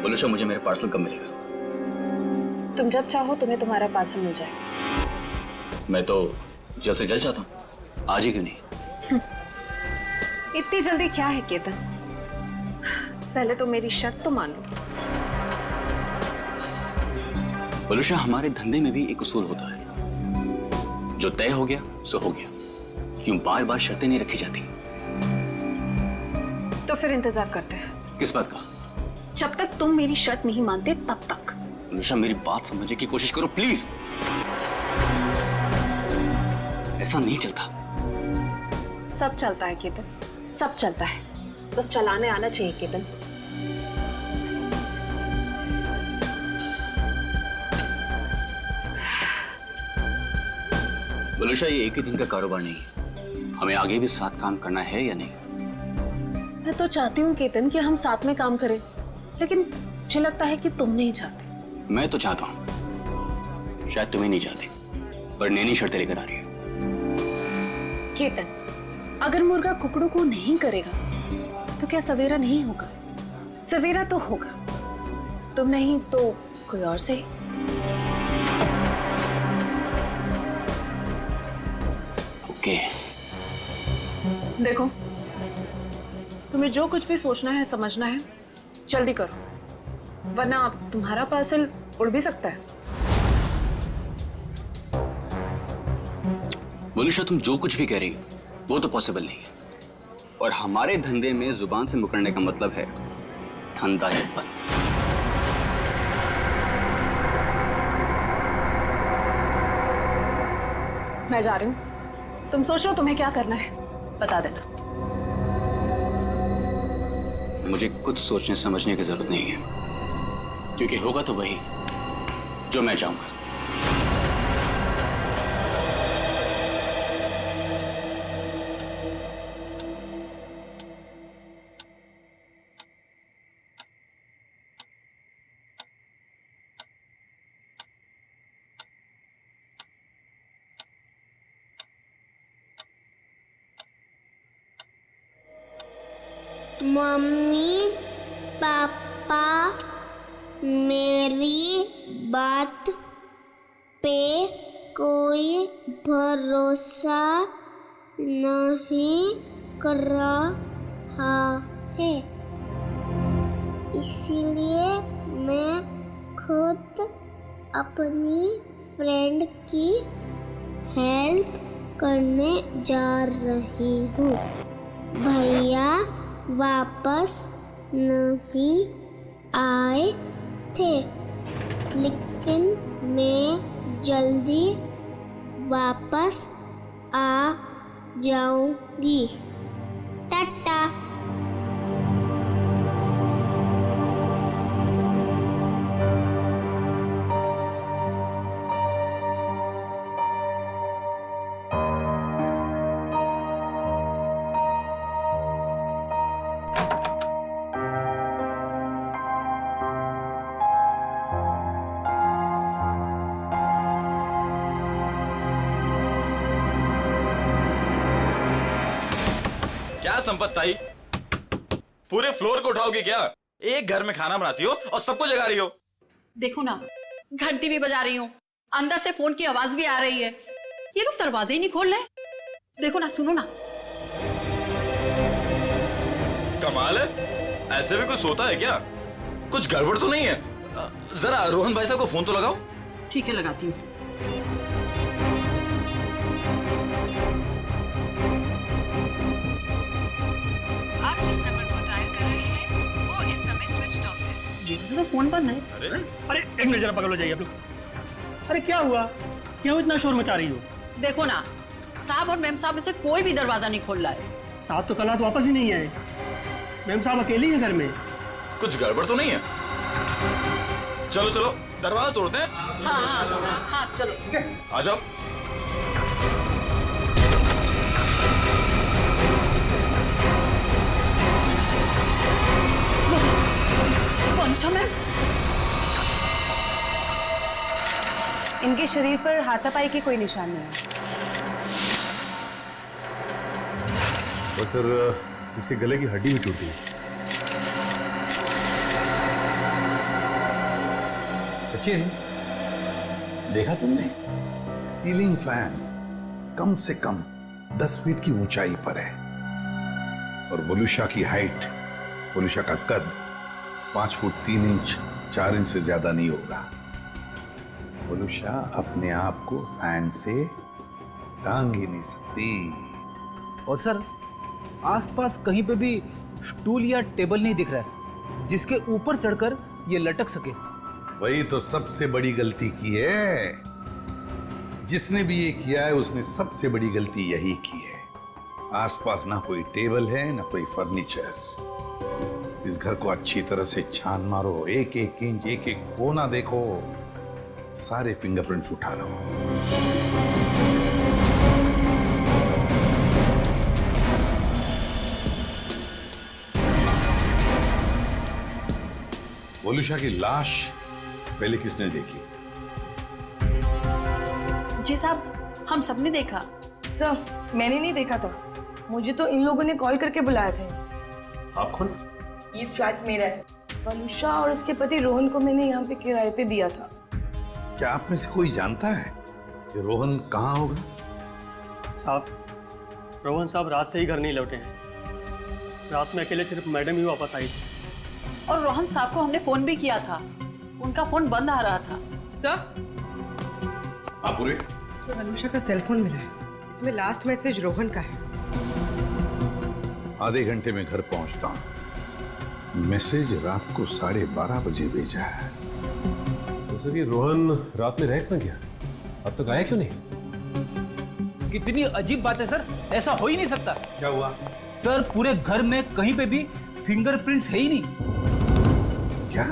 बोलूशा, मुझे मेरा पार्सल कब मिलेगा? तुम जब चाहो तुम्हें तुम्हारा पार्सल मिल जाएगा। मैं तो जल्द से जल्द चाहता हूँ, आज ही क्यों नहीं? इतनी जल्दी क्या है केतन? पहले तो मेरी शर्त तो मान लो। बोलूशा, हमारे धंधे में भी एक उसूल होता है, जो तय हो गया सो हो गया। क्यों बार बार शर्तें नहीं रखी जाती? तो फिर इंतजार करते हैं। किस बात का? जब तक तुम मेरी शर्त नहीं मानते तब तक। बोलूशा, मेरी बात समझने की कोशिश करो प्लीज। ऐसा नहीं चलता। सब चलता है केतन, सब चलता है, बस चलाने आना चाहिए केतन। बोलूशा, ये एक ही दिन का कारोबार नहीं है, हमें आगे भी साथ काम करना है या नहीं? मैं तो चाहती हूँ केतन कि हम साथ में काम करें, लेकिन मुझे लगता है कि तुम नहीं चाहते। मैं तो चाहता हूँ, शायद तुम्हें नहीं चाहती, पर नैनी शर्तें लेकर आ रही है। केतन, अगर मुर्गा कुकड़ू को नहीं करेगा तो क्या सवेरा नहीं होगा? सवेरा तो होगा, तुम नहीं तो कोई और सही। ओके। देखो, तुम्हें जो कुछ भी सोचना है समझना है जल्दी करो, वरना तुम्हारा पार्सल उड़ भी सकता है। बोलूशा, तुम जो कुछ भी कह रही हो वो तो पॉसिबल नहीं है, और हमारे धंधे में जुबान से मुकरने का मतलब है धंधा है बंद। मैं जा रही हूँ, तुम सोच लो तुम्हें क्या करना है, बता देना। मुझे कुछ सोचने समझने की जरूरत नहीं है, क्योंकि होगा तो वही जो मैं चाहूंगा। मम्मी पापा मेरी बात पे कोई भरोसा नहीं कर रहा है, इसीलिए मैं खुद अपनी फ्रेंड की हेल्प करने जा रही हूँ। भैया वापस नहीं आए थे, लेकिन मैं जल्दी वापस आ जाऊंगी। टाटा। क्या संपत ताई, पूरे फ्लोर को उठाओगी क्या? एक घर में खाना बनाती हो और सबको जगा रही हो। देखो ना, घंटी भी बजा रही हूँ, अंदर से फोन की आवाज भी आ रही है, ये लोग दरवाजे ही नहीं खोल रहे। देखो ना, सुनो ना। कमाल है, ऐसे भी कोई सोता है क्या? कुछ गड़बड़ तो नहीं है? जरा रोहन भाई साहब को फोन तो लगाओ। ठीक है, लगाती हूँ। आप जिस नंबर को डायल कर रहे हैं वो इस समय स्विच ऑफ है। ये तो फोन बंद है। अरे एक मिनट, जरा पकड़ लो, जाइए आप लोग। अरे क्या हुआ, क्यों इतना शोर मचा रही हो? देखो ना, साहब और मैम साहब में से कोई भी दरवाजा नहीं खोल रहा है। साहब तो कल रात वापस ही नहीं आए, मैम साहब अकेले हैं घर में। कुछ गड़बड़ तो नहीं है? चलो चलो दरवाजा तोड़ते हैं। हाँ हाँ हाँ, चलो आ जाओ। कौन था मैम? इनके शरीर पर हाथापाई के कोई निशान नहीं है। और सर, इसके गले की हड्डी भी टूटी है। सचिन, देखा तुमने? सीलिंग फैन कम से कम 10 फीट की ऊंचाई पर है और वोलुशा की हाइट, वोलुशा का कद 5 फुट 3 इंच 4 इंच से ज्यादा नहीं होगा। वोलुशा अपने आप को फैन से टांग ही नहीं सकती। और सर, आसपास कहीं पे भी स्टूल या टेबल नहीं दिख रहा है जिसके ऊपर चढ़कर ये लटक सके। वही तो सबसे बड़ी गलती की है। जिसने भी ये किया है उसने सबसे बड़ी गलती यही की है। आसपास ना कोई टेबल है ना कोई फर्नीचर। इस घर को अच्छी तरह से छान मारो, एक एक इंच एक एक कोना देखो, सारे फिंगरप्रिंट्स उठा लो। वोलुशा की लाश पहले किसने देखी? जी साहब, हम सबने देखा। सर, मैंने नहीं देखा था, मुझे तो इन लोगों ने कॉल करके बुलाया था। आप कौन? ये फ्लैट मेरा है। वलुषा और उसके पति रोहन को मैंने यहाँ पे किराए पे दिया था। क्या आप में से कोई जानता है कि रोहन कहाँ होगा? साहब, रोहन साहब रात से ही घर नहीं लौटे हैं। रात में अकेले सिर्फ मैडम ही वापस आई थी। और रोहन साहब को हमने फोन भी किया था, उनका फोन बंद आ रहा था। सर, पूरे वलुषा का सेल फोन मिला है, इसमें लास्ट मैसेज रोहन का है। आधे घंटे में घर पहुंचता हूं। मैसेज रात को 12:30 बजे भेजा है। तो सर, ये रोहन रात में रह कहाँ गया? अब तक आया क्यों नहीं? कितनी अजीब बात है सर, ऐसा हो ही नहीं सकता। क्या हुआ? सर, पूरे घर में कहीं पे भी फिंगरप्रिंट्स है ही नहीं। क्या?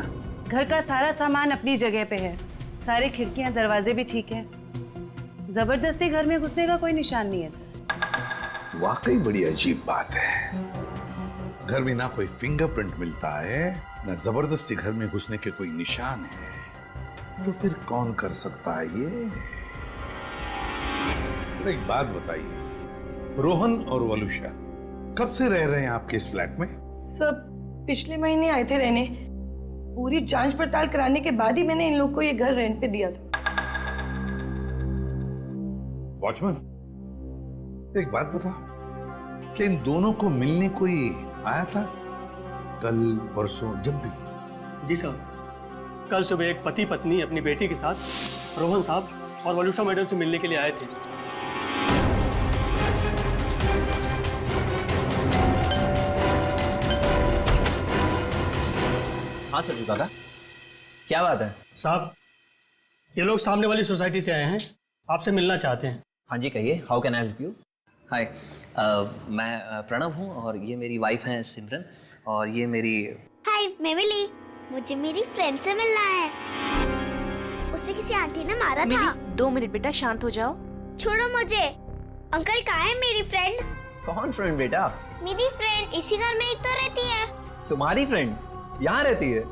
घर का सारा सामान अपनी जगह पे है, सारी खिड़कियां दरवाजे भी ठीक है। जबरदस्ती घर में घुसने का कोई निशान नहीं है सर। वाकई बड़ी अजीब बात है। घर में ना कोई फिंगरप्रिंट मिलता है, ना जबरदस्ती घर में घुसने के कोई निशान है, तो फिर कौन कर सकता है ये? एक बात बताइए, रोहन और वलुषा कब से रह रहे हैं आपके इस फ्लैट में? सब पिछले महीने आए थे रहने। पूरी जांच पड़ताल कराने के बाद ही मैंने इन लोग को ये घर रेंट पे दिया था। वॉचमैन, एक बात बताओ, क्या इन दोनों को मिलने कोई आया था कल परसों जब भी? जी साहब, कल सुबह एक पति पत्नी अपनी बेटी के साथ रोहन साहब और वलुषा मैडम से मिलने के लिए आए थे। हाँ सर दादा, क्या बात है? साहब, ये लोग सामने वाली सोसाइटी से आए हैं, आपसे मिलना चाहते हैं। हाँ जी, कहिए, how can I help you? Hi, मैं प्रणव हूँ और ये मेरी वाइफ हैं सिमरन, और ये मेरी। हाय, मैं मिली। मुझे मेरी फ्रेंड से मिलना है। उसे किसी आंटी ने मारा था। 2 मिनट बेटा, शांत हो जाओ। छोड़ो मुझे। अंकल कहाँ है मेरी फ्रेंड? कौन फ्रेंड बेटा? मेरी फ्रेंड इसी घर में ही तो रहती है। तुम्हारी फ्रेंड यहाँ रहती है?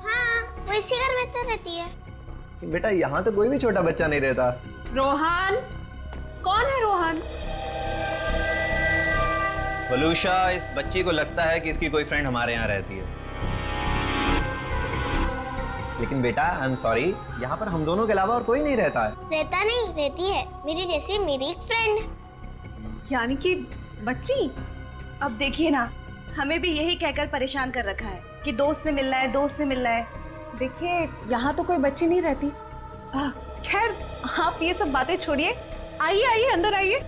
हाँ, वो इसी घर में तो रहती है। बेटा, यहाँ तो कोई भी छोटा बच्चा नहीं रहता। रोहन? कौन है रोहन? वलुषा, इस बच्ची को लगता है कि इसकी कोई फ्रेंड हमारे यहाँ रहती है, लेकिन बेटा आई एम सॉरी, यहाँ पर हम दोनों के अलावा और कोई नहीं रहता है। रहता नहीं, रहती है मेरी जैसी मेरी एक फ्रेंड। यानी कि बच्ची? अब देखिए ना, हमें भी यही कहकर परेशान कर रखा है कि दोस्त से मिलना है, दोस्त से मिलना है। देखिए, यहाँ तो कोई बच्ची नहीं रहती। खैर, आप ये सब बातें छोड़िए, आइए आइए अंदर आइए।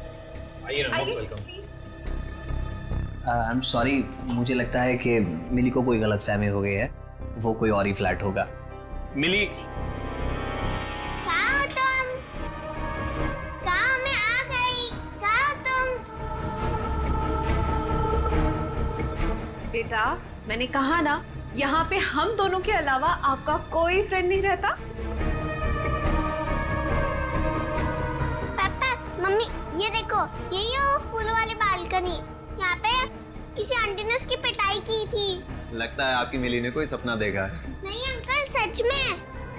आई एम सॉरी, मुझे लगता है कि मिली को कोई गलतफहमी हो गई है, वो कोई और ही फ्लैट होगा। मिली, कहाँ हो तुम? कहाँ? मैं आ गई। कहाँ हो तुम? बेटा, मैंने कहा ना, यहाँ पे हम दोनों के अलावा आपका कोई फ्रेंड नहीं रहता। पापा, मम्मी, ये देखो, यही है वो फूल वाली बालकनी। यहाँ पे किसी आंटी ने उसकी पिटाई की थी। लगता है आपकी मिली ने कोई सपना देखा है। नहीं अंकल, सच में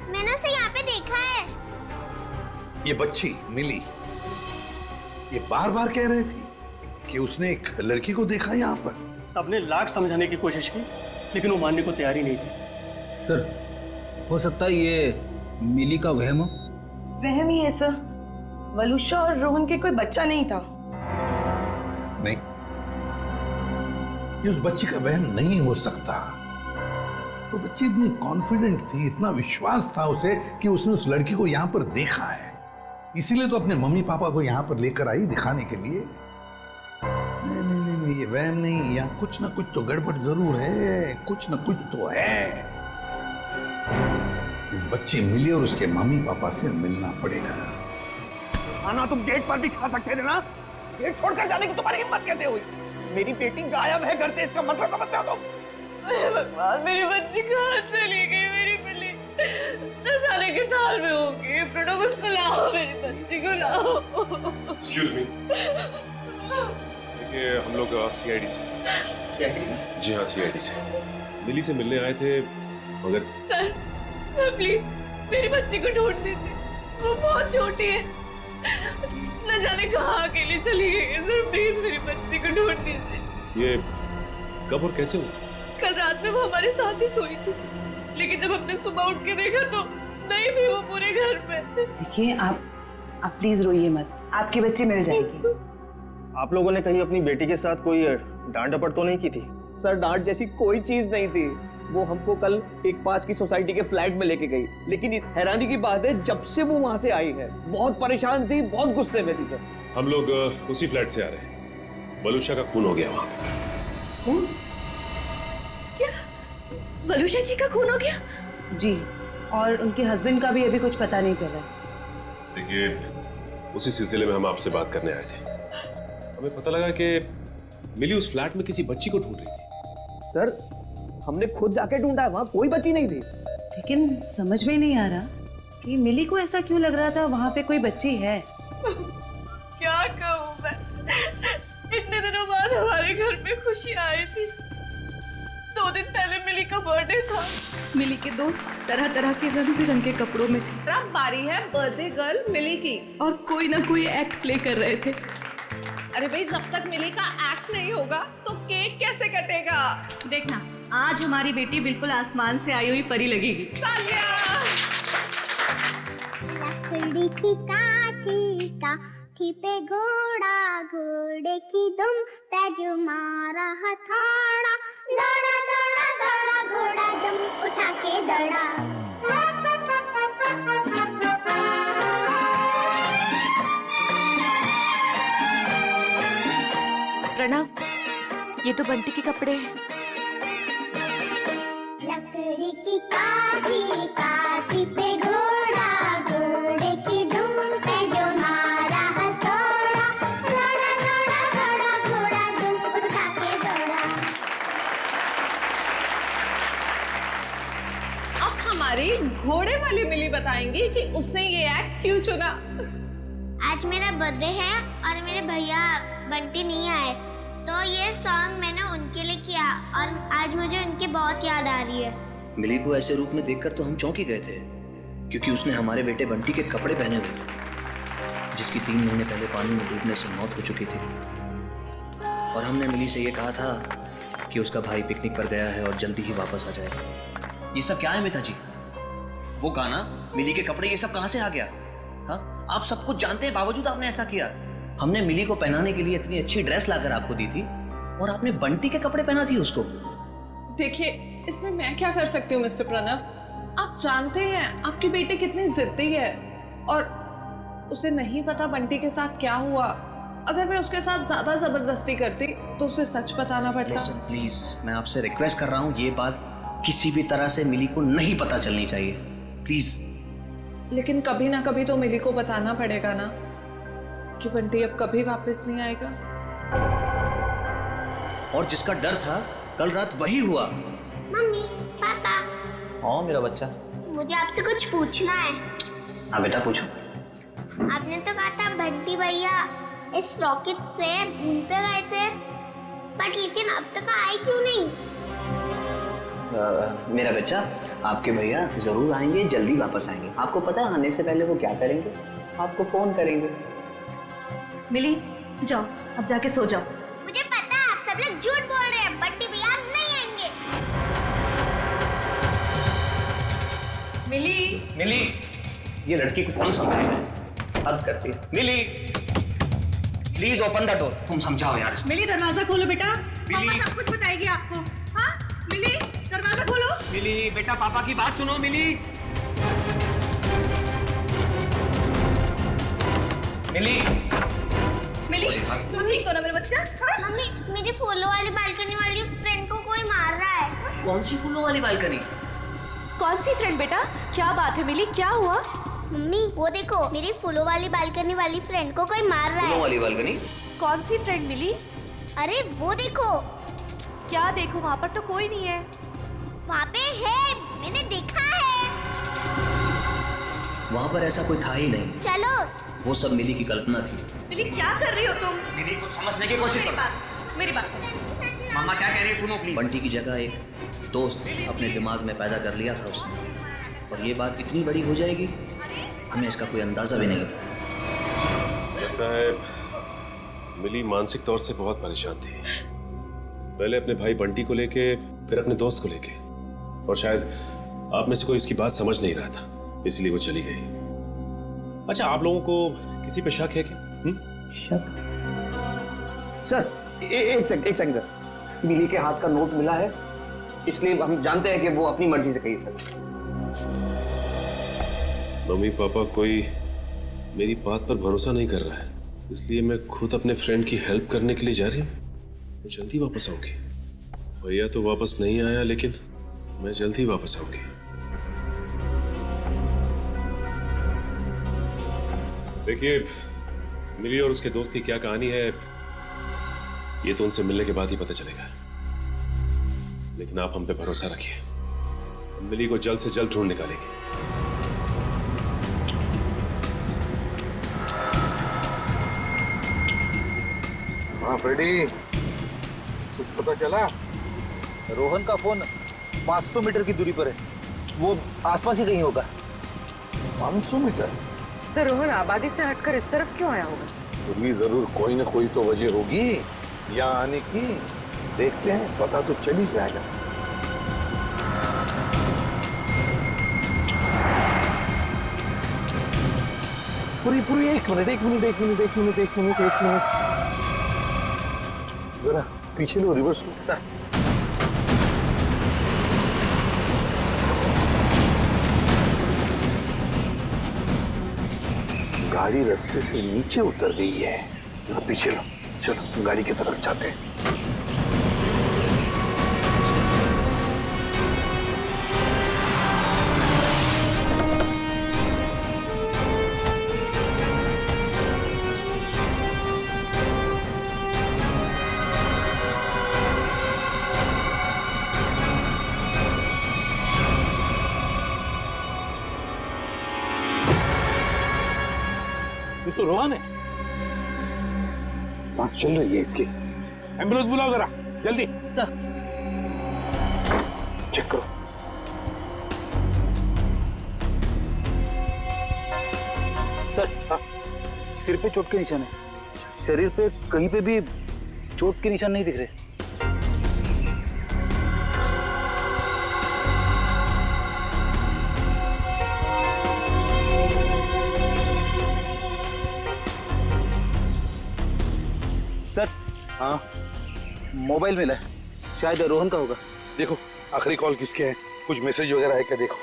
मैंने उसे यहाँ पे देखा है। ये बच्ची मिली, ये बार बार कह रही थी कि उसने एक लड़की को देखा यहाँ पर। सबने लाख समझाने की कोशिश की, लेकिन वो मानने को तैयार ही नहीं थे। सर, हो सकता है ये मिली का वहम? वहम ही है सर। वलुषा और रोहन के कोई बच्चा नहीं था। नहीं, ये उस बच्ची का वहम नहीं हो सकता। वो बच्ची इतनी कॉन्फिडेंट थी, इतना विश्वास था उसे कि उसने उस लड़की को यहाँ पर देखा है, इसीलिए तो अपने मम्मी पापा को यहाँ पर लेकर आई दिखाने के लिए। नहीं नहीं नहीं, नहीं ये वहम नहीं, यहाँ कुछ ना कुछ तो गड़बड़ जरूर है, कुछ ना कुछ तो है। इस बच्ची मिली और उसके मम्मी पापा से मिलना पड़ेगा। खाना तुम गेट पर भी खा सकते थे ना, गेट छोड़कर जाने की तुम्हारी हिम्मत कैसे हुई? मेरी बेटी गायब है घर से, इसका मतलब समझते हो तुम? भगवान, मेरी बच्ची कहाँ चली गई? मेरी बिल्ली 10 साल के साल में होगी। प्रणव, उसको लाओ, मेरी बच्ची को लाओ। एक्सक्यूज मी, देखिए हम लोग सीआईडी से। जी हाँ, सीआईडी से मिली से मिलने आए थे, मगर सर प्लीज मेरी बच्ची को ढूंढ दीजिए, वो बहुत छोटी है, न जाने कहाँ अकेली चली गई है। सर प्लीज मेरी बच्ची को ढूंढ दीजिए। ये कब और कैसे हुआ? कल रात में वो हमारे साथ ही सोई थी, लेकिन जब हमने सुबह उठ के देखा तो नहीं थी वो पूरे घर में। देखिए आप प्लीज रोइए मत, आपकी बच्ची मिल जाएगी। आप लोगों ने कहीं अपनी बेटी के साथ कोई डांट डपट तो नहीं की थी? सर, डांट जैसी कोई चीज नहीं थी। वो हमको कल एक पास की सोसाइटी के फ्लैट में लेके गई, लेकिन हैरानी की बात है जब से वो वहां से आई है बहुत परेशान थी, बहुत गुस्से में थी। सर, हम लोग उसी फ्लैट से आ रहे हैं। वलुषा का खून हो गया वहां पे। खून? क्या वलुषा जी का खून हो गया? जी, और उनके हस्बैंड का भी अभी कुछ पता नहीं चला। देखिए, उसी सिलसिले में हम आपसे बात करने आए थे। हमें पता लगा कि मिली उस फ्लैट में किसी बच्ची को ढूंढ रही थी। सर, हमने खुद जाके ढूंढा, वहां कोई बच्ची नहीं थी। लेकिन समझ में नहीं आ रहा कि मिली को ऐसा क्यों लग रहा था वहां पे कोई बच्ची है। क्या कहूँ मैं, इतने दिनों बाद हमारे घर में खुशी आई थी। 2 दिन पहले मिली का बर्थडे था। मिली के दोस्त तरह तरह के रंग बिरंगे कपड़ों में थे। अब बारी है बर्थडे गर्ल मिली की, और कोई ना कोई एक्ट प्ले कर रहे थे। अरे भाई, जब तक मिली का एक्ट नहीं होगा तो केक कैसे कटेगा? देखना, आज हमारी बेटी बिल्कुल आसमान से आई हुई परी लगेगी। लकड़ी की काठी पे घोड़ा, घोड़े की दुम पे जो मारा हथौड़ा, दौड़ा दौड़ा दौड़ा घोड़ा दुम उठा के दौड़ा। प्रणव, ये तो बंटी के कपड़े हैं। लकड़ी की काठी पे घोड़ा, घोड़े की दुम पे जो मारा हथौड़ा, दौड़ा दौड़ा दौड़ा घोड़ा दुम उठा के दौड़ा। अब हमारी घोड़े वाली मिली बताएंगी कि उसने ये एक्ट क्यों चुना। आज मेरा बर्थडे है और मेरे भैया बंटी नहीं आए, तो ये सॉन्ग मैंने उनके लिए किया और आज मुझे उनकी बहुत याद आ रही है। मिली को ऐसे रूप में देखकर तो हम चौंक ही गए थे, क्योंकि उसने हमारे बेटे बंटी के कपड़े पहने हुए थे, जिसकी 3 महीने पहले पानी में डूबने से मौत हो चुकी थी। और हमने मिली से ये कहा था कि उसका भाई पिकनिक पर गया है और जल्दी ही वापस आ जाएगा। ये सब क्या है मिता जी? वो गाना, मिली के कपड़े, ये सब कहाँ से आ गया? हाँ, आप सब कुछ जानते हैं, बावजूद आपने ऐसा किया। हमने मिली को पहनाने के लिए इतनी अच्छी ड्रेस लाकर आपको दी थी और आपने बंटी के कपड़े पहना दिए उसको। देखिए, इसमें मैं क्या कर सकती हूँ मिस्टर प्रणव? आप जानते हैं आपकी बेटी कितनी जिद्दी है, और उसे नहीं पता बंटी के साथ क्या हुआ। अगर मैं उसके साथ ज्यादा जबरदस्ती करती तो उसे सच बताना पड़ता। Listen, प्लीज, मैं आपसे रिक्वेस्ट कर रहा हूँ, ये बात किसी भी तरह से मिली को नहीं पता चलनी चाहिए, प्लीज। लेकिन कभी ना कभी तो मिली को बताना पड़ेगा ना कि बंटी अब कभी वापस नहीं आएगा। और जिसका डर था कल रात वही हुआ। मम्मी, पापा, हाँ मेरा बच्चा, मुझे आपसे कुछ पूछना है। हाँ बेटा, पूछो। आपने तो कहा था बंटी भैया इस रॉकेट से मून पे गए थे, बट लेकिन अब तक आए क्यों नहीं? मेरा बच्चा, आपके भैया जरूर आएंगे, जल्दी वापस आएंगे। आपको पता है आने से पहले वो क्या करेंगे? आपको फोन करेंगे। मिली, जाओ अब जाके सो जाओ। मुझे पता है आप सब लोग झूठ बोल रहे हैं, बंटी भैया नहीं आएंगे। मिली, मिली, ये लड़की को कौन समझाएगा? हद करती है। मिली, प्लीज ओपन द डोर। तुम समझाओ यार। मिली दरवाजा खोलो बेटा, पापा सब कुछ बताएगी आपको। हाँ मिली दरवाजा खोलो। मिली बेटा, पापा की बात सुनो। मिली, मिली, मिली तुम ठीक हो ना मेरे बच्चा? हाँ? मम्मी, मेरी फूलों वाली बालकनी वाली फ्रेंड को कोई मार रहा है। कौन सी फूलों वाली बालकनी? कौन सी फ्रेंड बेटा? क्या बात है मिली, क्या हुआ? मम्मी वो देखो, मेरी फूलों वाली बालकनी वाली फ्रेंड को कोई मार रहा है। फूलों वाली बालकनी? कौन सी फ्रेंड मिली? अरे वो देखो। क्या देखो? वहाँ पर तो कोई नहीं है। वहाँ पे है, मैंने देखा है। वहाँ पर ऐसा कोई था ही नहीं। चलो। वो सब मिली की कल्पना थी। मिली क्या कर रही हो तुम? मिली कुछ समझने की कोशिश करो। मेरी बात सुनो। मम्मा क्या कह रही है सुनो प्लीज। बंटी की जगह एक दोस्त अपने दिमाग में पैदा कर लिया था उसने, और ये बात इतनी बड़ी हो जाएगी हमें इसका कोई अंदाजा भी नहीं था। लगता है मिली मानसिक तौर से बहुत परेशान थी। पहले अपने भाई बंटी को लेके, फिर अपने दोस्त को लेके, और शायद आप में से कोई इसकी बात समझ नहीं रहा था, इसलिए वो चली गई। अच्छा, आप लोगों को किसी पे शक है क्या? शक? सर एक सेकंड सर, मिली के हाथ का नोट मिला है, इसलिए हम जानते हैं कि वो अपनी मर्जी से कही। सर मम्मी पापा कोई मेरी बात पर भरोसा नहीं कर रहा है, इसलिए मैं खुद अपने फ्रेंड की हेल्प करने के लिए जा रही हूँ। मैं जल्दी वापस आऊंगी। भैया तो वापस नहीं आया, लेकिन मैं जल्दी वापस आऊंगी। देखिए, मिली और उसके दोस्त की क्या कहानी है ये तो उनसे मिलने के बाद ही पता चलेगा, लेकिन आप हम पे भरोसा रखिए, हम मिली को जल्द से जल्द ढूंढ निकालेंगे। हाँ फ्रेडी, कुछ पता चला? रोहन का फोन 500 मीटर की दूरी पर है, वो आसपास ही कहीं होगा। 500 मीटर? सर रोहन आबादी से हटकर इस तरफ क्यों आया होगा? फिर भी जरूर कोई ना कोई तो वजह होगी यहाँ आने की। देखते हैं, पता तो चल ही जाएगा। पूरी एक मिनट जरा पीछे लो, रिवर्स लो। सर गाड़ी रास्ते से नीचे उतर गई है, जरा पीछे लो। चलो गाड़ी की तरफ जाते हैं। ये तो रोहन है, सांस चल रही है इसकी। एम्बुलेंस बुलाओ जरा जल्दी। सर चेक करो। सर सिर पे चोट के निशान है, शरीर पे कहीं पे भी चोट के निशान नहीं दिख रहे। सर हाँ, मोबाइल मिला है, शायद रोहन का होगा। देखो आखिरी कॉल किसके है, कुछ मैसेज वगैरह है क्या? देखो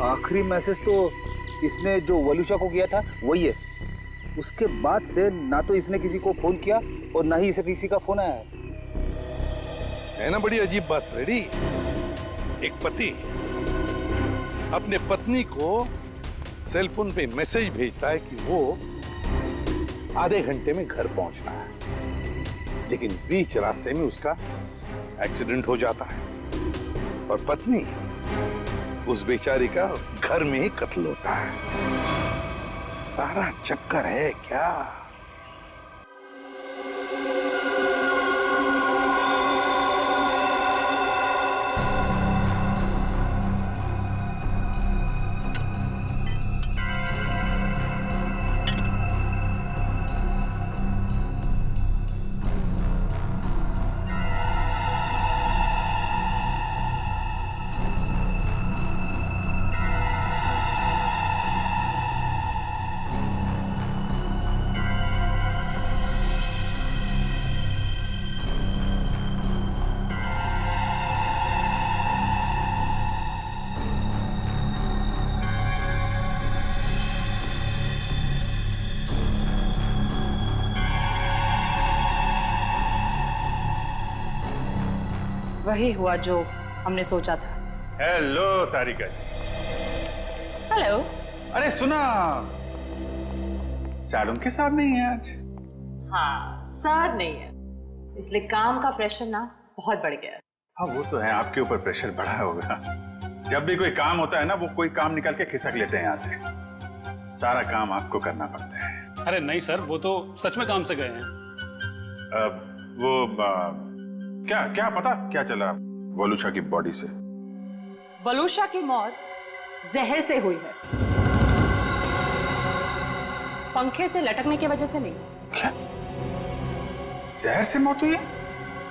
आखिरी मैसेज तो इसने जो वलुषा को किया था वही है। उसके बाद से ना तो इसने किसी को फोन किया और ना ही इसे किसी का फोन आया है ना। बड़ी अजीब बात फ्रेडी, एक पति अपने पत्नी को सेल फोन पे मैसेज भेजता है कि वो आधे घंटे में घर पहुंचना है, लेकिन बीच रास्ते में उसका एक्सीडेंट हो जाता है और पत्नी उस बेचारी का घर में ही कत्ल होता है। सारा चक्कर है क्या? वही हुआ जो हमने सोचा था। हेलो तारिका जी। हेलो। अरे सुना, सर उनके साथ नहीं है आज। हाँ, सर नहीं है, इसलिए काम का प्रेशर ना बहुत बढ़ गया है। हाँ वो तो है, आपके ऊपर प्रेशर बढ़ा होगा। जब भी कोई काम होता है ना, वो कोई काम निकाल के खिसक लेते हैं यहाँ से। सारा काम आपको करना पड़ता है। अरे नहीं सर, वो तो सच में काम से गए हैं। क्या पता क्या चला वलूशा की बॉडी से? वलूशा की मौत जहर से हुई है, पंखे से लटकने की वजह से नहीं। क्या? जहर से मौत हुई है?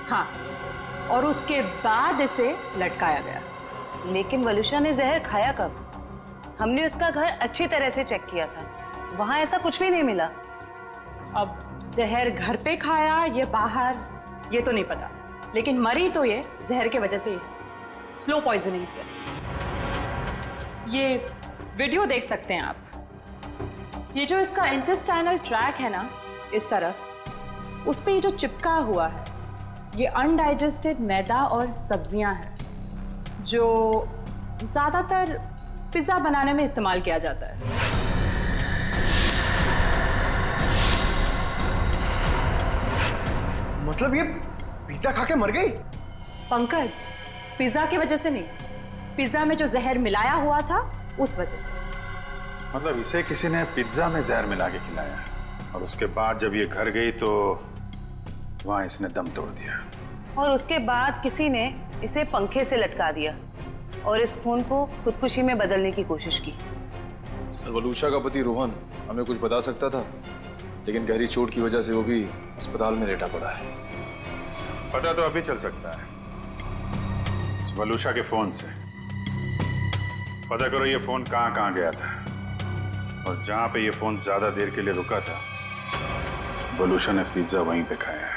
हाँ, और उसके बाद इसे लटकाया गया। लेकिन वलूशा ने जहर खाया कब? हमने उसका घर अच्छी तरह से चेक किया था, वहां ऐसा कुछ भी नहीं मिला। अब जहर घर पे खाया या बाहर ये तो नहीं पता, लेकिन मरी तो ये जहर की वजह से ही, स्लो पॉइजनिंग से। ये वीडियो देख सकते हैं आप। ये जो इसका इंटेस्टाइनल ट्रैक है ना, इस तरफ, उस पे ये जो चिपका हुआ है, ये अनडाइजेस्टेड मैदा और सब्जियां हैं जो ज्यादातर पिज्जा बनाने में इस्तेमाल किया जाता है। मतलब ये पिज्जा खा के मर गई? पंकज, पिज्जा की वजह से नहीं, पिज्जा में जो जहर मिलाया हुआ था उस वजह से। मतलब इसे किसी ने पिज्जा में जहर मिला के खिलाया और उसके बाद जब ये घर गई तो वहां इसने दम तोड़ दिया, और उसके बाद किसी ने इसे पंखे से लटका दिया और इस खून को खुदकुशी में बदलने की कोशिश की। सर, वलूशा का पति रोहन हमें कुछ बता सकता था, लेकिन गहरी चोट की वजह से वो भी अस्पताल में लेटा पड़ा है। पता तो अभी चल सकता है इस वलूशा के फोन से। पता करो ये फोन कहाँ गया था, और जहां पे ये फोन ज्यादा देर के लिए रुका था, वलूशा ने पिज्जा वहीं पे खाया है।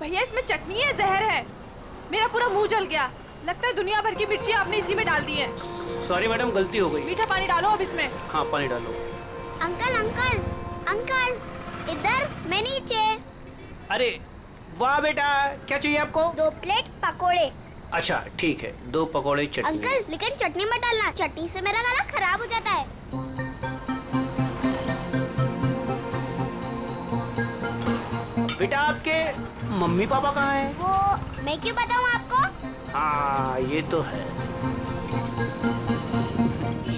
भैया इसमें चटनी है, जहर है। मेरा पूरा मुंह जल गया। लगता है दुनिया भर की मिर्ची आपने इसी में डाल दी है। सॉरी मैडम, गलती हो गई। मीठा पानी डालो अब इसमें। हाँ पानी डालो। अंकल अंकल अंकल, इधर, मैं नीचे। अरे वाह बेटा, क्या चाहिए आपको? 2 प्लेट पकोड़े। अच्छा ठीक है, 2 पकोड़े चटनी। अंकल लेकिन चटनी मत डालना, चटनी से मेरा गला खराब हो जाता है। बेटा आपके मम्मी पापा कहाँ हैं? वो मैं क्यों बताऊँ आपको? हाँ ये तो है।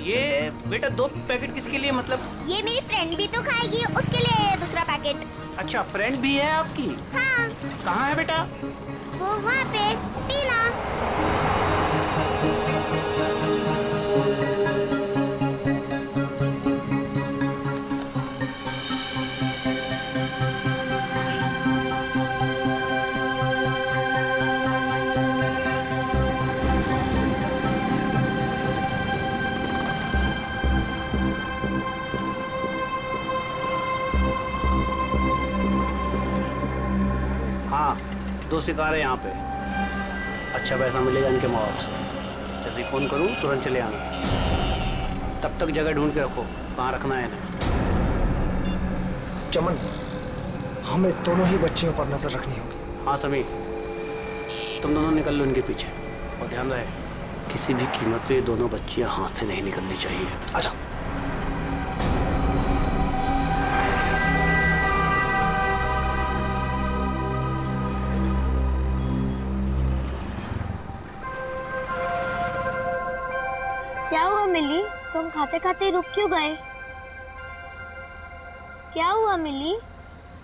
ये बेटा 2 पैकेट किसके लिए? मतलब ये मेरी फ्रेंड भी तो खाएगी, उसके लिए ये दूसरा पैकेट। अच्छा, फ्रेंड भी है आपकी? हाँ। कहाँ है बेटा? वो वहाँ पे, टीना। हाँ 2 शिकार है यहाँ पे। अच्छा पैसा मिलेगा इनके माँ बाप से। जैसे ही फ़ोन करूँ तुरंत चले आना। तब तक जगह ढूंढ के रखो कहाँ रखना है इन्हें। चमन, हमें दोनों ही बच्चियों पर नजर रखनी होगी। हाँ समी, तुम दोनों निकल लो इनके पीछे, और ध्यान रहे किसी भी कीमत पे दोनों बच्चियाँ हाथ से नहीं निकलनी चाहिए। अच्छा। क्या हुआ मिली, तुम खाते खाते रुक क्यों गए? क्या हुआ मिली?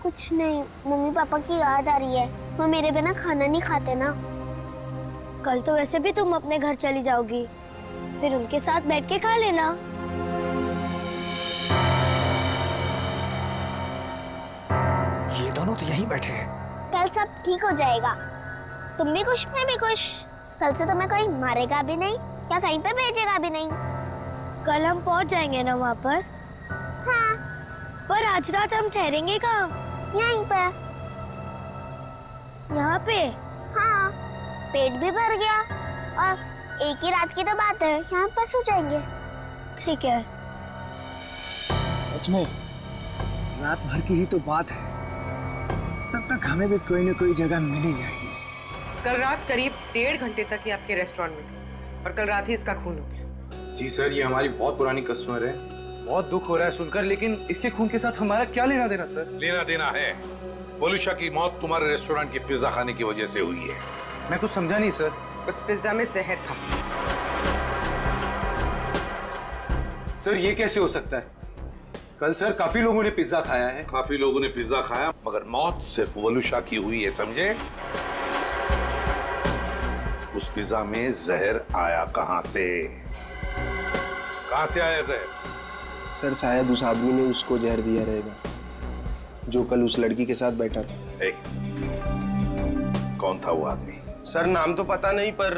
कुछ नहीं, मम्मी पापा की याद आ रही है। वो मेरे बिना खाना नहीं खाते ना। कल तो वैसे भी तुम अपने घर चली जाओगी, फिर उनके साथ बैठ के खा लेना। ये दोनों तो यहीं बैठे हैं। कल सब ठीक हो जाएगा। तुम भी खुश, मैं भी खुश। कल से तुम्हें कोई मारेगा भी नहीं या कहीं पे भेजेगा भी नहीं। कल हम पहुंच जाएंगे ना वहाँ पर? हाँ। पर आज रात हम ठहरेंगे कहाँ? यहीं पे। यहाँ पे? हाँ। पेट भी भर गया और एक ही रात की तो बात है, यहाँ पर सो जाएंगे। ठीक है। सच में रात भर की ही तो बात है, हमें भी कोई ना कोई जगह मिल ही जाएगी। कल रात करीब 1.5 घंटे तक ये आपके रेस्टोरेंट में थी और कल रात ही इसका खून हो गया। जी सर, ये हमारी बहुत पुरानी कस्टमर है। बहुत दुख हो रहा है सुनकर, लेकिन इसके खून के साथ हमारा क्या लेना देना सर? लेना देना है। वलूशा की मौत तुम्हारे रेस्टोरेंट के पिज्जा खाने की वजह से हुई है। मैं कुछ समझा नहीं सर। उस पिज्जा में जहर था। सर ये कैसे हो सकता है? कल सर काफी लोगों ने पिज्जा खाया है। काफी लोगों ने पिज्जा खाया, मगर मौत सिर्फ वलूशा की हुई है, समझे? उस पिज्जा में जहर आया कहां से? कहां से आया जहर? सर शायद उस आदमी ने उसको जहर दिया रहेगा जो कल उस लड़की के साथ बैठा था। कौन था वो आदमी? सर नाम तो पता नहीं, पर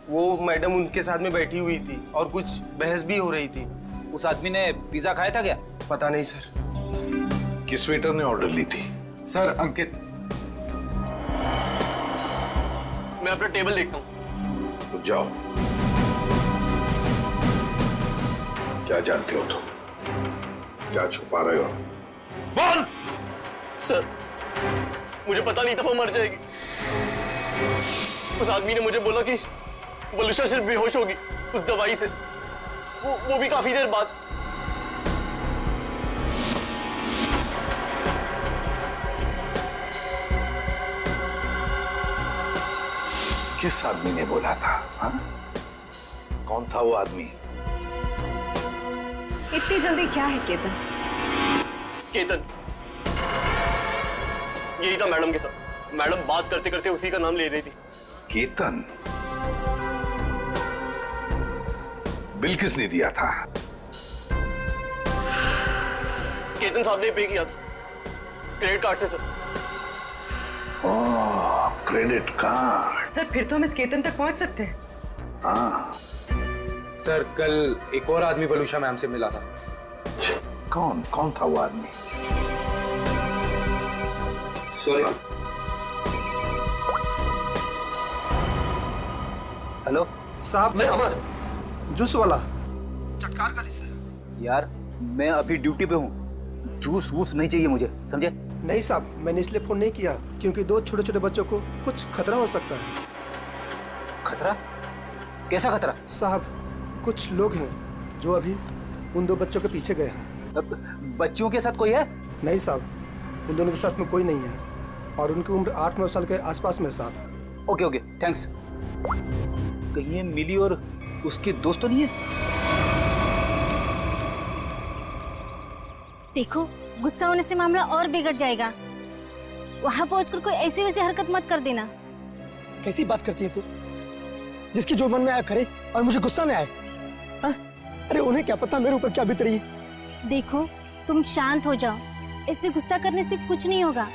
वो मैडम उनके साथ में बैठी हुई थी और कुछ बहस भी हो रही थी। उस आदमी ने पिज्जा खाया था क्या? पता नहीं सर। किस वेटर ने ऑर्डर ली थी? सर अंकित। मैं अपना टेबल देखता हूँ। तो जाओ। क्या जानते हो तुम? क्या छुपा रहे हो? बोल! सर मुझे पता नहीं था वो मर जाएगी। उस आदमी ने मुझे बोला कि वलूशा सिर्फ बेहोश होगी उस दवाई से, वो भी काफी देर बाद। किस आदमी ने बोला था? हाँ? कौन था वो आदमी? इतनी जल्दी क्या है केतन? केतन यही था मैडम के साथ। मैडम बात करते करते उसी का नाम ले रही थी। केतन? बिल किसने दिया था? केतन साहब ने पे किया था क्रेडिट कार्ड से सर। ओह, क्रेडिट कार्ड। सर फिर तो हम इस केतन तक पहुंच सकते हैं। हाँ। सर कल एक और आदमी वलूशा मैम से मिला था। कौन था वो आदमी? सॉरी। हेलो साहब, मैं अमर, जूस वाला, चटकार गली से। यार मैं अभी ड्यूटी पे हूँ, जूस वूस नहीं चाहिए मुझे, समझे? नहीं साहब, मैंने इसलिए फोन नहीं किया क्योंकि 2 छोटे छोटे बच्चों को कुछ खतरा हो सकता है। खतरा? कैसा खतरा? साहब कुछ लोग हैं जो अभी उन 2 बच्चों के पीछे गए हैं। बच्चियों के साथ कोई है? नहीं साहब, उन दोनों के साथ में कोई नहीं है और उनकी उम्र 8-9 साल के आसपास में साहब। Okay okay thanks. कहीं ये मिली और उसके दोस्त तो नहीं है? देखो गुस्सा होने से मामला और बिगड़ जाएगा। वहां पहुंचकर कोई ऐसी वैसी हरकत मत कर देना। कैसी बात करती है तू? जिसकी जो मन में आया करे और मुझे गुस्सा में आए? हाँ? अरे उन्हें क्या पता मेरे ऊपर क्या बीत रही है। देखो तुम शांत हो जाओ, ऐसे गुस्सा करने से कुछ नहीं होगा।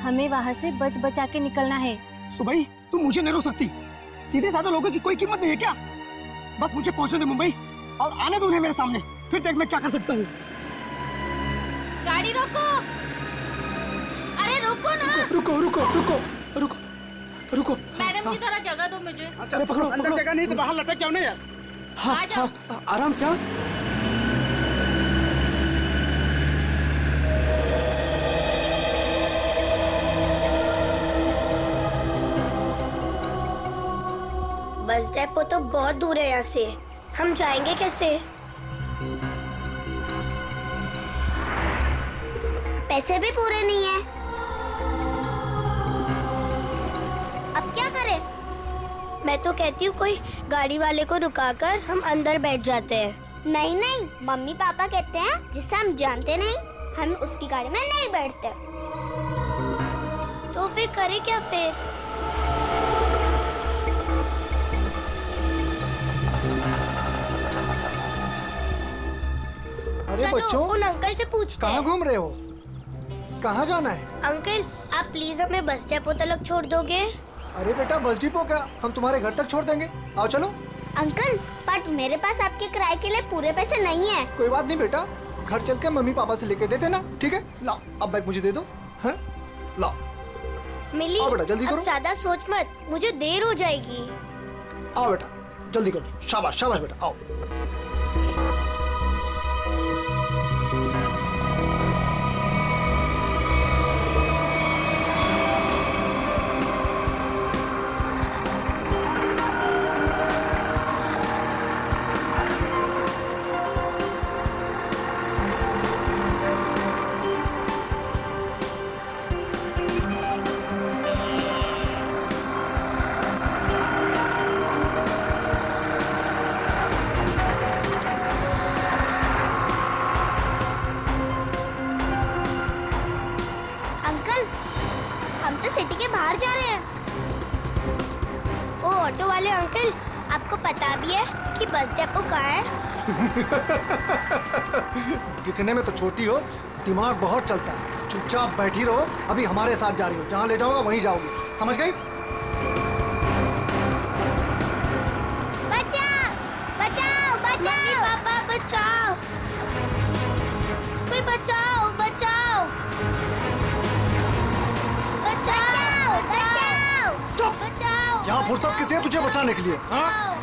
हमें वहां से बच बचा के निकलना है। सुबह तुम मुझे नहीं रोक सकती। सीधे साधे लोगों की कोई कीमत नहीं है क्या? बस मुझे पहुंचने दे मुंबई और आने दो उन्हें मेरे सामने, फिर देख मैं क्या कर सकता हूँ। गाड़ी रोको। अरे रोको ना। रुको रुको रुको रुको रुको। मैडम की तरह जगह दो मुझे। अरे पकड़ो, अंदर जगह नहीं तो बाहर लटक जाओ ना यार। हाँ, हाँ, आराम से। हाँ बस डेपो तो बहुत दूर है यहाँ से, हम जाएंगे कैसे? पैसे भी पूरे नहीं है। अब क्या करें? मैं तो कहती हूँ कोई गाड़ी वाले को रुकाकर हम अंदर बैठ जाते हैं। नहीं नहीं, मम्मी पापा कहते हैं जिसे हम जानते नहीं हम उसकी गाड़ी में नहीं बैठते। तो फिर करें क्या फिर? अरे बच्चों, उन अंकल से पूछते हैं। कहाँ घूम रहे हो? कहाँ जाना है? अंकल आप प्लीज हमें बस डेपो तक छोड़ दोगे? अरे बेटा बस डिपो क्या, हम तुम्हारे घर तक छोड़ देंगे। आओ चलो। अंकल बट मेरे पास आपके किराए के लिए पूरे पैसे नहीं है। कोई बात नहीं बेटा, घर चल के मम्मी पापा से लेके दे देना, ठीक है? लाओ अब बैग मुझे दे दो। हैं? लाओ। मिली आओ बेटा जल्दी करो। अब ज्यादा सोच मत, मुझे देर हो जाएगी। आओ बेटा जल्दी करो। शाबाश शाबाश बेटा, आओ। ऑटो वाले अंकल, आपको पता भी है कि बस डिपो कहाँ है? दिखने में तो छोटी हो, दिमाग बहुत चलता है। चुपचाप बैठी रहो, अभी हमारे साथ जा रही हो, जहाँ ले जाऊंगा वहीं जाओगी, समझ गई? बचाओ, बचाओ, बचाओ, पापा बचाओ, कोई बचाओ, बचाओ, बचाओ, बचाओ, चुप! बचाओ। यहाँ फुर्सत किसी है तुझे बचाने के लिए? हाँ?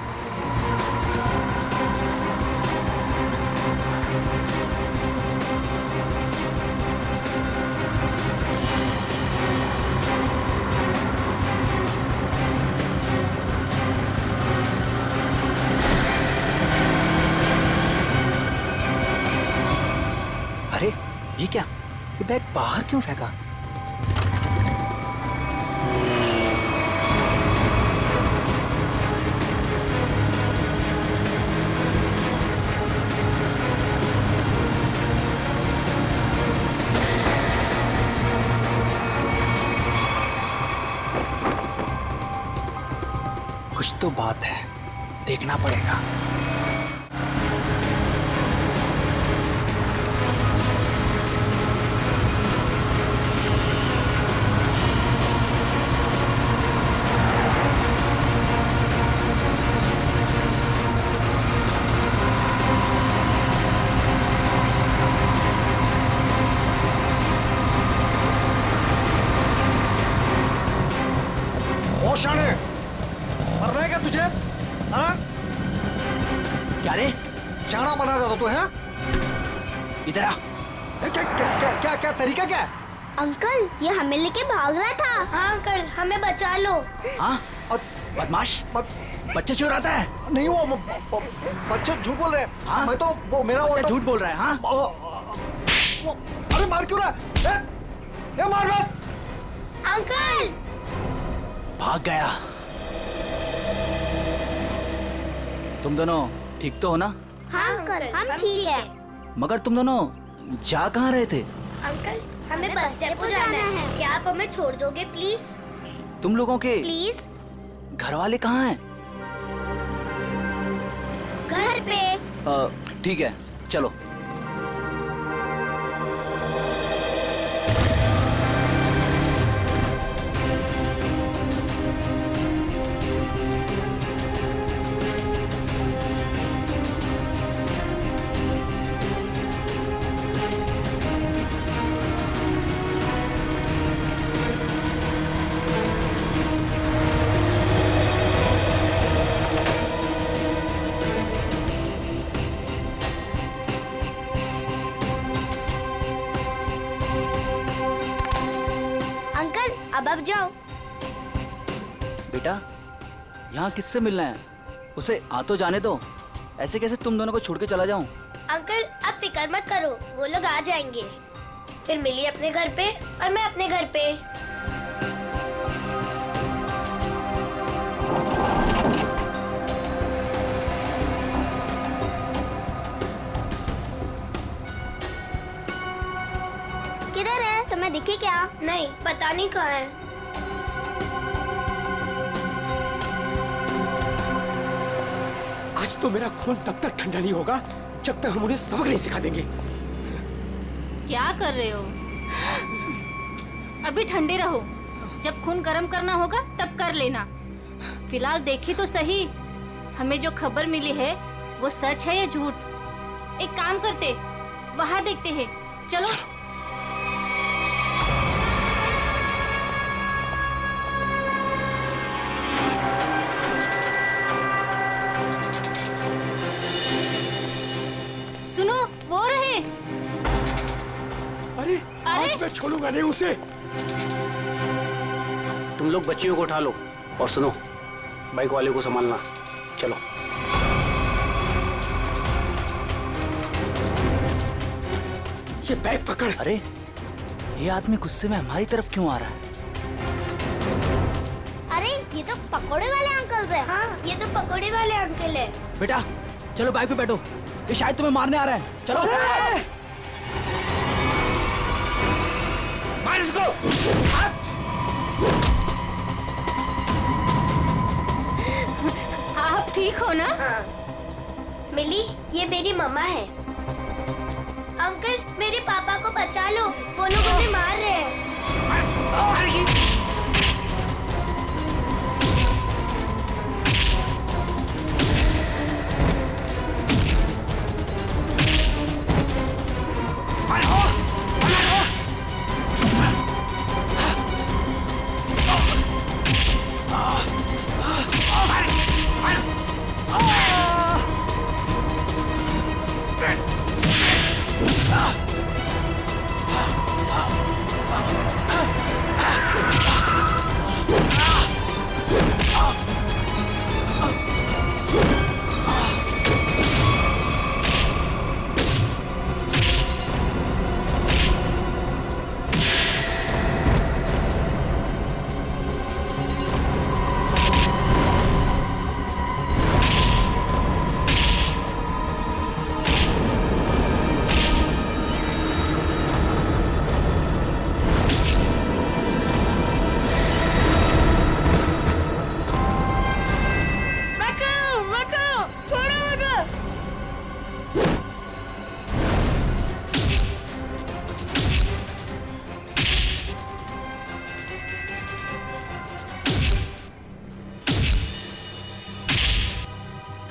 अरे ये क्या, ये बैग बाहर क्यों फेंका? कुछ तो बात है, देखना पड़ेगा। शाने, मरना है क्या तुझे? हाँ? क्या रे? चाणा बना रहा था तू, है? इधर आ। क्या तरीका क्या है? अंकल, ये हमें लेके भाग रहा था। हाँ अंकल, हमें बचा लो। हाँ? बदमाश, बच्चे चुराता है? नहीं, वो बच्चे झूठ बोल रहे हैं। हाँ? मैं तो वो मेरा बच्चा झूठ बोल रहा है। हाँ? अरे मार क्यों रहा है? ये मार मत। अंकल भाग गया। तुम दोनों ठीक तो हो ना? हाँ अंकल, हम ठीक है। मगर तुम दोनों जा कहाँ रहे थे? अंकल, हमें बस डिपो जाना है। क्या आप हमें छोड़ दोगे प्लीज? तुम लोगों के प्लीज। घर वाले कहाँ हैं? घर पे। ठीक है, चलो। अब जाओ। बेटा, यहाँ किससे मिलना है? उसे आ तो जाने दो। ऐसे कैसे तुम दोनों को छोड़ के चला जाऊं? अंकल, आप फिक्र मत करो, वो लोग आ जाएंगे। फिर मिली अपने घर पे और मैं अपने घर पे। किधर है? तुम्हें दिखे क्या? नहीं, पता नहीं कहाँ है। आज तो मेरा खून तब तक ठंडा नहीं होगा जब तक हम उन्हें सबक नहीं सिखा देंगे। क्या कर रहे हो? अभी ठंडे रहो, जब खून गर्म करना होगा तब कर लेना। फिलहाल देखी तो सही, हमें जो खबर मिली है वो सच है या झूठ? एक काम करते, वहाँ देखते हैं। चलो। सुनो, वो रहे। अरे आज मैं छोड़ूंगा नहीं उसे। तुम लोग बच्चियों को उठा लो और सुनो, बाइक वाले को संभालना। चलो। ये बैग पकड़। अरे ये आदमी गुस्से में हमारी तरफ क्यों आ रहा है? अरे ये तो पकोड़े वाले अंकल है। हाँ, ये तो पकोड़े वाले अंकल है। बेटा चलो बाइक पे बैठो, ये शायद तुम्हें मारने आ रहा है। चलो मार इसको। ठीक हो ना? हाँ। मिली, ये मेरी मम्मा है। अंकल, मेरे पापा को बचा लो, वो लोग हमें मार रहे हैं।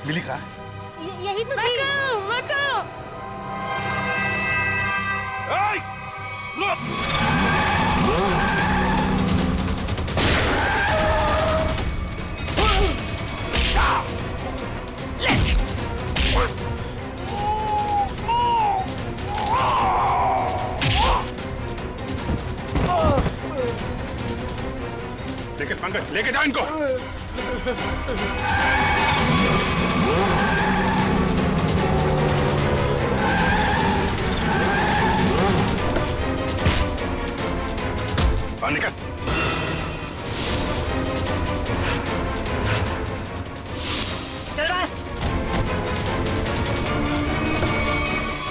मिली कहाँ? यही तो थी। लेकिन पंकज, लेके जाओ इनको। निकल।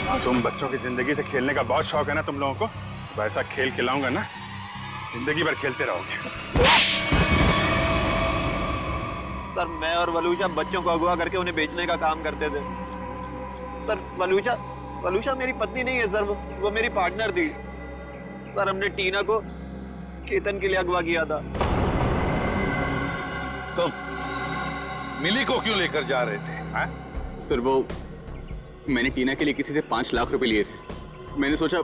मासूम बच्चों की जिंदगी से खेलने का बहुत शौक है ना तुम लोगों को? तो ऐसा खेल खिलाऊंगा ना, जिंदगी भर खेलते रहोगे। सर, मैं और वलूशा बच्चों को अगवा करके उन्हें बेचने का काम करते थे। सर, वलूशा मेरी पत्नी नहीं है सर, वो मेरी पार्टनर थी। सर, हमने टीना को केतन के लिए अगवा किया था। तुम मिली को क्यों लेकर जा रहे थे? हा? सर, वो मैंने टीना के लिए किसी से 5 लाख रुपए लिए थे। मैंने सोचा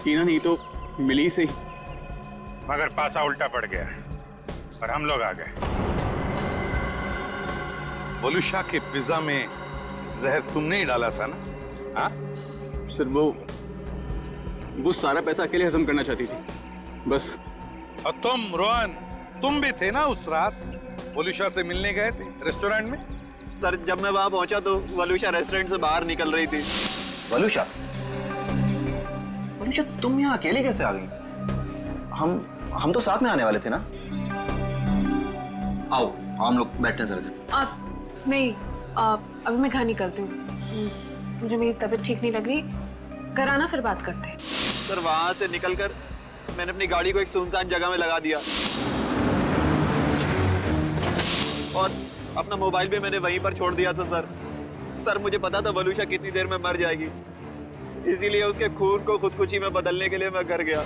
टीना नहीं तो मिली से ही। मगर पासा उल्टा पड़ गया और हम लोग आ गए। वलूशा के पिज्जा में जहर तुमने ही डाला था ना? हाँ? सर, वो सारा पैसा अकेले हजम करना चाहती थी, बस। और तुम रोहन, तुम भी थे ना उस रात? वलूशा से मिलने गए थे रेस्टोरेंट में? सर, जब मैं वहां पहुंचा तो वलूशा रेस्टोरेंट से बाहर निकल रही थी। वलूशा, तुम यहाँ अकेले कैसे आ गई? हम तो साथ में आने वाले थे ना? आओ, हम लोग बैठते हैं जरा। नहीं, अभी मैं घर निकलती हूँ। मुझे मेरी तबीयत ठीक नहीं लग रही। घर आना, फिर बात करते हैं। सर, वहां से निकलकर मैंने अपनी गाड़ी को एक सुनसान जगह में लगा दिया और अपना मोबाइल भी मैंने वहीं पर छोड़ दिया था। सर, मुझे पता था वलूशा कितनी देर में मर जाएगी, इसीलिए उसके खून को खुदकुशी में बदलने के लिए मैं घर गया।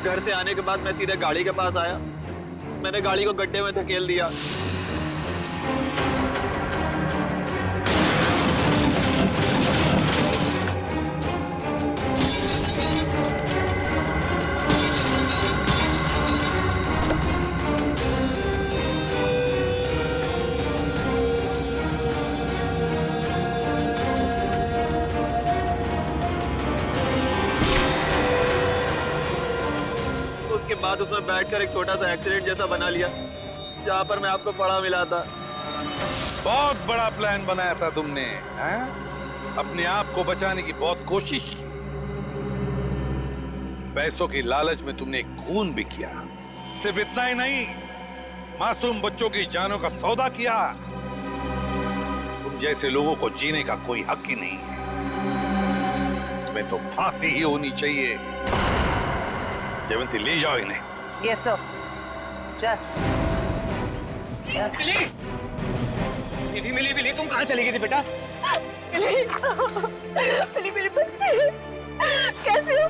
घर से आने के बाद मैं सीधे गाड़ी के पास आया। मैंने गाड़ी को गड्ढे में धकेल दिया। बाद उसमें बैठकर एक छोटा सा एक्सीडेंट जैसा बना लिया जहाँ पर मैं आपको पड़ा मिला था। बहुत बड़ा प्लान बनाया था तुमने, हैं? अपने आप को बचाने की बहुत कोशिश की। पैसों की लालच में तुमने खून भी किया। सिर्फ इतना ही नहीं, मासूम बच्चों की जानों का सौदा किया। तुम जैसे लोगों को जीने का कोई हक ही नहीं है। तुम्हें तो फांसी ही होनी चाहिए। जयवंती, ले जाओ इन्हें। Yes sir. चल मिली तुम कहाँ चली गई थी बेटा? मिली मेरे बच्चे कैसे हो?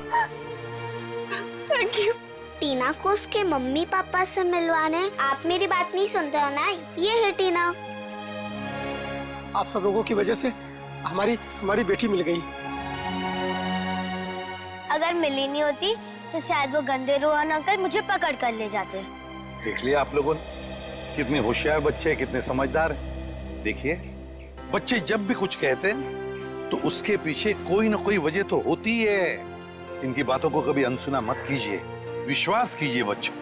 Thank you. टीना को उसके मम्मी पापा से मिलवाने आप मेरी बात नहीं सुनते हो ना? ये है टीना। आप सब लोगों की वजह से हमारी बेटी मिल गई। अगर मिली नहीं होती तो शायद वो गंदे रोहन अंकल मुझे पकड़ कर ले जाते। देख लिया आप लोगों ने, कितने होशियार बच्चे हैं, कितने समझदार हैं। देखिए, बच्चे जब भी कुछ कहते हैं तो उसके पीछे कोई ना कोई वजह तो होती है। इनकी बातों को कभी अनसुना मत कीजिए, विश्वास कीजिए बच्चों।